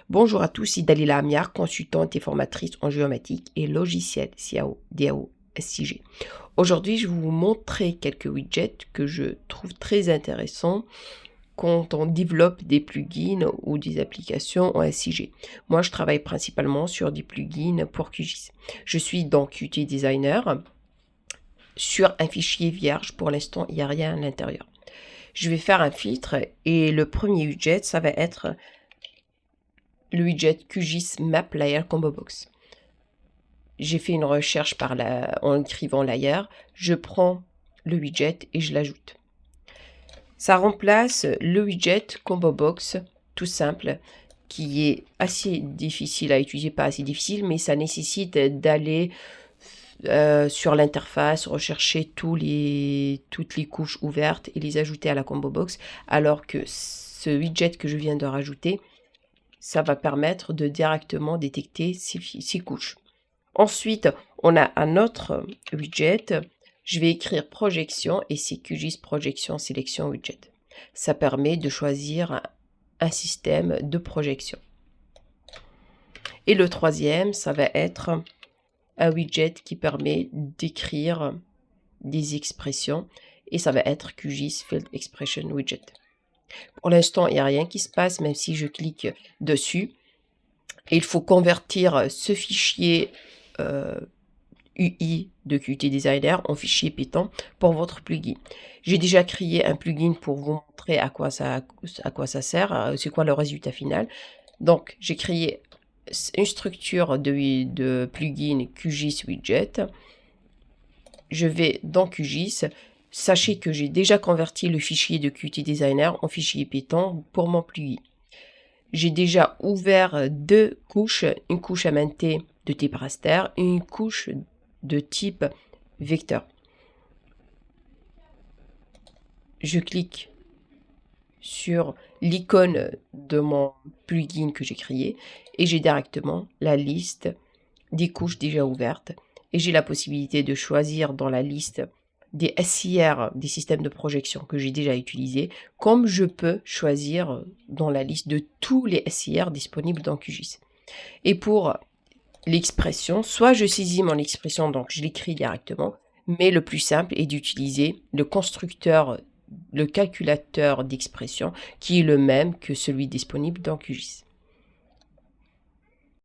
Bonjour à tous, c'est Dalila Amiar, consultante et formatrice en géomatique et logiciel CAO, DAO, SIG. Aujourd'hui, je vais vous montrer quelques widgets que je trouve très intéressants quand on développe des plugins ou des applications en SIG. Moi, je travaille principalement sur des plugins pour QGIS. Je suis donc Qt Designer sur un fichier vierge. Pour l'instant, il n'y a rien à l'intérieur. Je vais faire un filtre et le premier widget, ça va être le widget QGIS Map Layer Combo Box. J'ai fait une recherche en écrivant layer, je prends le widget et je l'ajoute. Ça remplace le widget Combo Box, tout simple, qui est assez difficile à utiliser, pas assez difficile, mais ça nécessite d'aller sur l'interface, rechercher toutes les couches ouvertes et les ajouter à la Combo Box, alors que ce widget que je viens de rajouter, ça va permettre de directement détecter ces couches. Ensuite, on a un autre widget. Je vais écrire projection et c'est QGIS projection sélection widget. Ça permet de choisir un système de projection. Et le troisième, ça va être un widget qui permet d'écrire des expressions et ça va être QGIS Field Expression Widget. Pour l'instant, il n'y a rien qui se passe, même si je clique dessus. Et il faut convertir ce fichier UI de Qt Designer en fichier Python pour votre plugin. J'ai déjà créé un plugin pour vous montrer à quoi ça sert, c'est quoi le résultat final. Donc, j'ai créé une structure de plugin QGIS Widget. Je vais dans QGIS. Sachez que j'ai déjà converti le fichier de Qt Designer en fichier Python pour mon plugin. J'ai déjà ouvert deux couches, une couche aimantée de type raster et une couche de type vecteur. Je clique sur l'icône de mon plugin que j'ai créé et j'ai directement la liste des couches déjà ouvertes et j'ai la possibilité de choisir dans la liste des SIR, des systèmes de projection que j'ai déjà utilisés, comme je peux choisir dans la liste de tous les SIR disponibles dans QGIS. Et pour l'expression, soit je saisis mon expression, donc je l'écris directement, mais le plus simple est d'utiliser le constructeur, le calculateur d'expression, qui est le même que celui disponible dans QGIS.